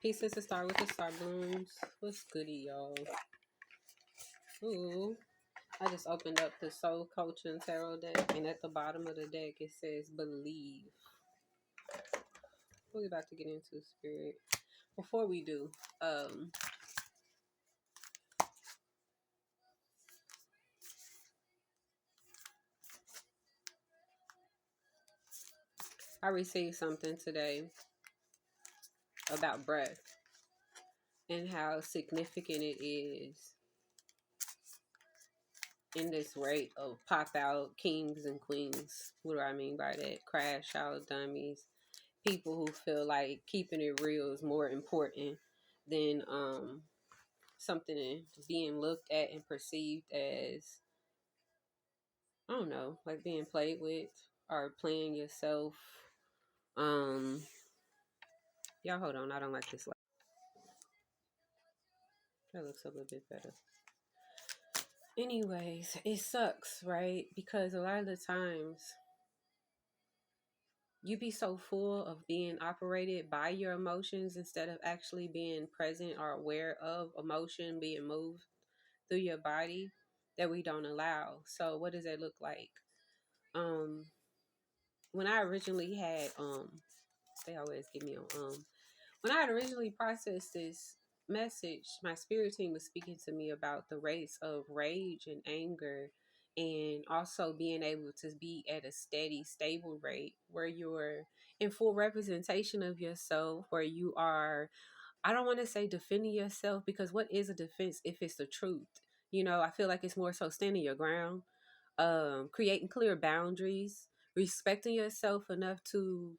Pieces to start with the star blooms. What's goody, y'all? Ooh. I just opened up the Soul Coaching Tarot deck, and at the bottom of the deck it says believe. We're about to get into spirit. Before we do, I received something today about breath and how significant it is in this rate of pop out kings and queens. What do I mean by that? Crash out dummies. People who feel like keeping it real is more important than something being looked at and perceived as, I don't know, like being played with or playing yourself. Y'all hold on, I don't like this light. That looks a little bit better. Anyways, it sucks, right? Because a lot of the times you be so full of being operated by your emotions instead of actually being present or aware of emotion being moved through your body that we don't allow. So what does that look like? When I originally had they always give me on when I had originally processed this message, my spirit team was speaking to me about the rates of rage and anger, and also being able to be at a steady, stable rate where you're in full representation of yourself, where you are, I don't want to say defending yourself, because what is a defense if it's the truth? You know, I feel like it's more so standing your ground, creating clear boundaries, respecting yourself enough to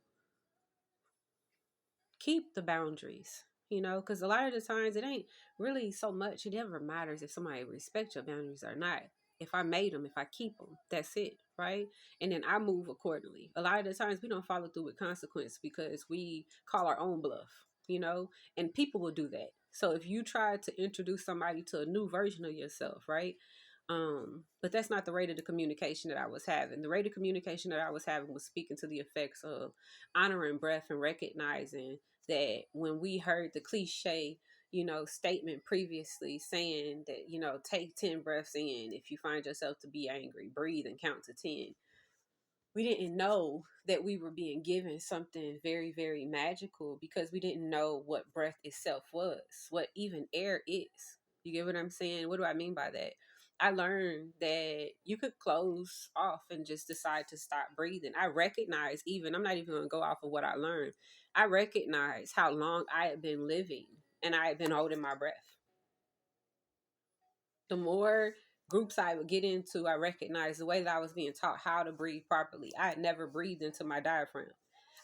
keep the boundaries, you know, because a lot of the times it ain't really so much, it never matters if somebody respects your boundaries or not. If I made them, if I keep them, that's it, right? And then I move accordingly. A lot of the times we don't follow through with consequence because we call our own bluff, you know, and people will do that. So if you try to introduce somebody to a new version of yourself, right? But that's not the rate of the communication that I was having. The rate of communication that I was having was speaking to the effects of honoring breath and recognizing that when we heard the cliche, you know, statement previously saying that, you know, take 10 breaths in. If you find yourself to be angry, breathe and count to 10. We didn't know that we were being given something very, very magical because we didn't know what breath itself was, what even air is. You get what I'm saying? What do I mean by that? I learned that you could close off and just decide to stop breathing. I recognize, even, I'm not even going to go off of what I learned. I recognize how long I had been living and I had been holding my breath. The more groups I would get into, I recognized the way that I was being taught how to breathe properly. I had never breathed into my diaphragm.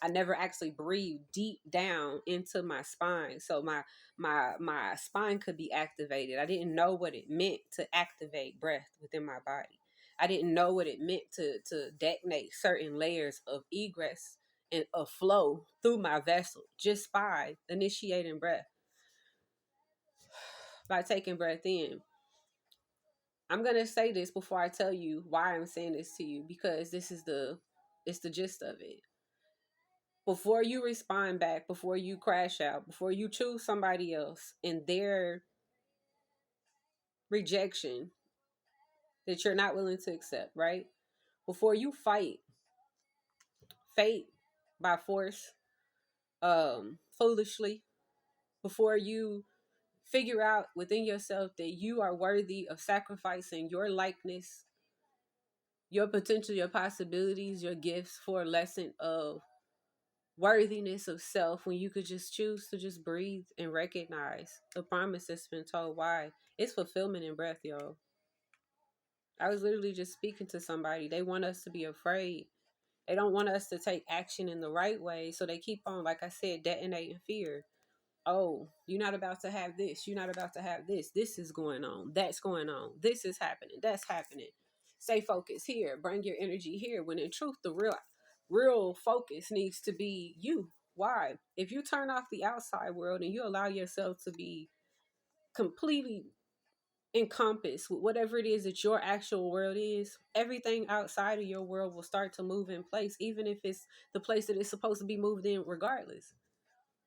I never actually breathed deep down into my spine, so my spine could be activated. I didn't know what it meant to activate breath within my body. I didn't know what it meant to detonate certain layers of egress and of flow through my vessel just by initiating breath, by taking breath in. I'm going to say this before I tell you why I'm saying this to you, because it's the gist of it. Before you respond back, before you crash out, before you choose somebody else and their rejection that you're not willing to accept, right? Before you fight fate by force, foolishly, before you figure out within yourself that you are worthy of sacrificing your likeness, your potential, your possibilities, your gifts for a lesson of worthiness of self, when you could just choose to just breathe and recognize the promise that's been told. Why? It's fulfillment in breath, y'all. I was literally just speaking to somebody. They want us to be afraid. They don't want us to take action in the right way. So they keep on, like I said, detonating fear. Oh, you're not about to have this. You're not about to have this. This is going on. That's going on. This is happening. That's happening. Stay focused here. Bring your energy here. When in truth, the real focus needs to be you. Why? If you turn off the outside world and you allow yourself to be completely encompassed with whatever it is that your actual world is, everything outside of your world will start to move in place, even if it's the place that it's supposed to be moved in regardless.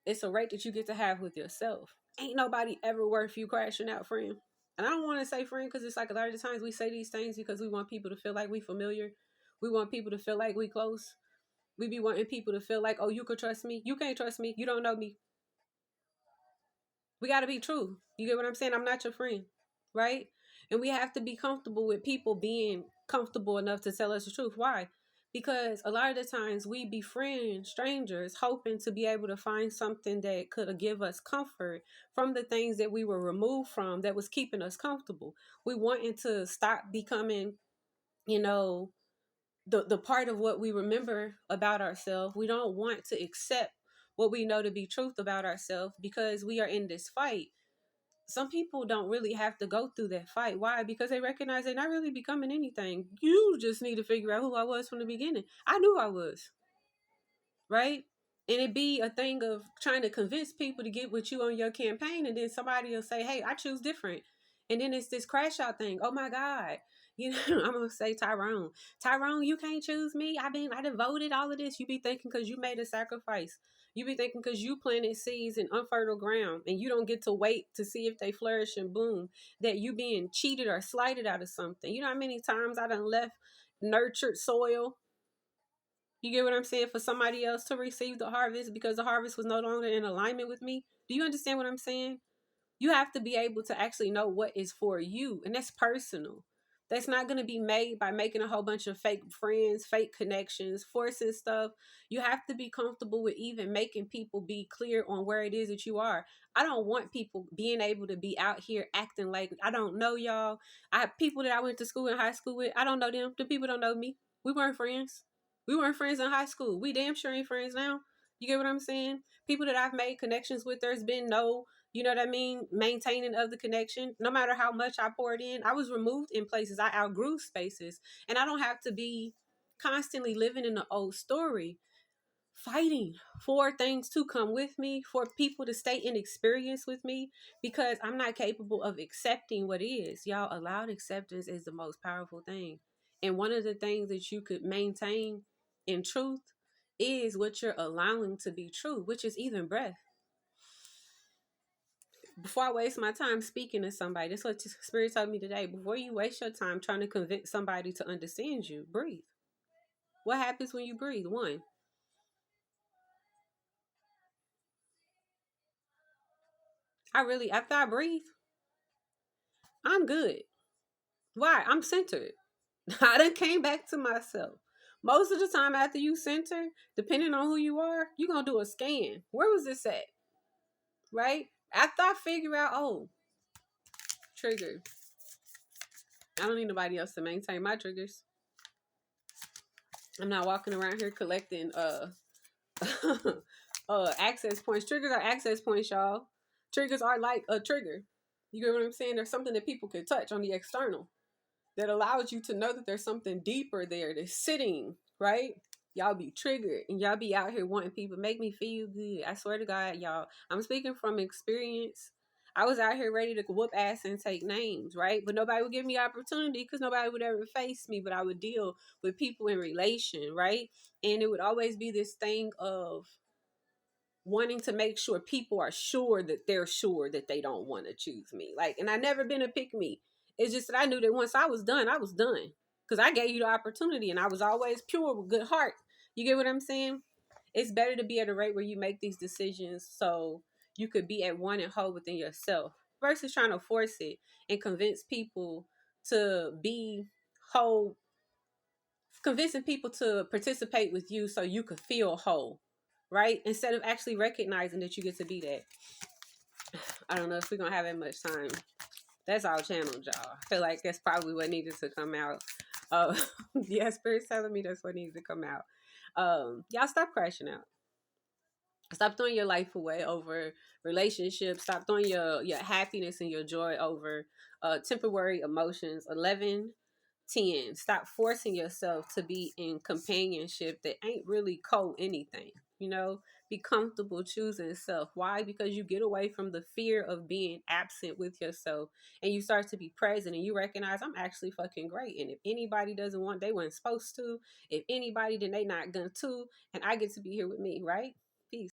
It's a rate that you get to have with yourself. Ain't nobody ever worth you crashing out, friend. And I don't want to say friend because it's like a lot of the times we say these things because we want people to feel like we familiar. We want people to feel like we close. We be wanting people to feel like, oh, you could trust me. You can't trust me. You don't know me. We got to be true. You get what I'm saying? I'm not your friend, right? And we have to be comfortable with people being comfortable enough to tell us the truth. Why? Because a lot of the times we befriend strangers hoping to be able to find something that could give us comfort from the things that we were removed from that was keeping us comfortable. We wanting to stop becoming, you know, the part of what we remember about ourselves. We don't want to accept what we know to be truth about ourselves because we are in this fight. Some people don't really have to go through that fight. Why? Because they recognize they're not really becoming anything. You just need to figure out who I was from the beginning. I knew I was, right? And it be a thing of trying to convince people to get with you on your campaign, and then somebody will say, "Hey, I choose different," and then it's this crash out thing. Oh my God, you know, I'm gonna say Tyrone. Tyrone, you can't choose me. I devoted all of this. You be thinking because you made a sacrifice. You be thinking because you planted seeds in unfertile ground, and you don't get to wait to see if they flourish and bloom. That you being cheated or slighted out of something. You know how many times I done left nurtured soil, you get what I'm saying? For somebody else to receive the harvest because the harvest was no longer in alignment with me. Do you understand what I'm saying? You have to be able to actually know what is for you, and that's personal. That's not going to be made by making a whole bunch of fake friends, fake connections, forcing stuff. You have to be comfortable with even making people be clear on where it is that you are. I don't want people being able to be out here acting like I don't know y'all. I have people that I went to school in high school with. I don't know them. The people don't know me. We weren't friends. We weren't friends in high school. We damn sure ain't friends now. You get what I'm saying? People that I've made connections with, there's been no, you know what I mean, maintaining of the connection. No matter how much I poured in, I was removed in places. I outgrew spaces. And I don't have to be constantly living in the old story, fighting for things to come with me, for people to stay in experience with me, because I'm not capable of accepting what is. Y'all, allowed acceptance is the most powerful thing. And one of the things that you could maintain in truth is what you're allowing to be true, which is even breath. Before I waste my time speaking to somebody, that's what Spirit told me today. Before you waste your time trying to convince somebody to understand you, breathe. What happens when you breathe? One, after I breathe, I'm good. Why? I'm centered. I done came back to myself. Most of the time after you center, depending on who you are, you're going to do a scan. Where was this at? Right? After I figure out, oh, trigger. I don't need nobody else to maintain my triggers. I'm not walking around here collecting access points. Triggers are access points, y'all. Triggers are like a trigger. You get what I'm saying? There's something that people can touch on the external that allows you to know that there's something deeper there that's sitting, right? Y'all be triggered and y'all be out here wanting people make me feel good. I swear to God, y'all, I'm speaking from experience. I was out here ready to whoop ass and take names, right? But nobody would give me opportunity because nobody would ever face me. But I would deal with people in relation, right? And it would always be this thing of wanting to make sure people are sure that they're sure that they don't want to choose me. Like, and I never been a pick me. It's just that I knew that once I was done, I was done. Because I gave you the opportunity and I was always pure with good heart. You get what I'm saying? It's better to be at a rate where you make these decisions so you could be at one and whole within yourself versus trying to force it and convince people to be whole, convincing people to participate with you so you could feel whole, right? Instead of actually recognizing that you get to be that. I don't know if we're gonna have that much time. That's all channeled, y'all. I feel like that's probably what needed to come out. Yeah, Spirit's telling me that's what needs to come out. Y'all stop crashing out. Stop throwing your life away over relationships. Stop throwing your happiness and your joy over temporary emotions. 11, 10. Stop forcing yourself to be in companionship that ain't really anything. You know, be comfortable choosing self. Why? Because you get away from the fear of being absent with yourself and you start to be present and you recognize I'm actually fucking great. And if anybody doesn't want, they weren't supposed to. If anybody, then they not going to. And I get to be here with me, right? Peace.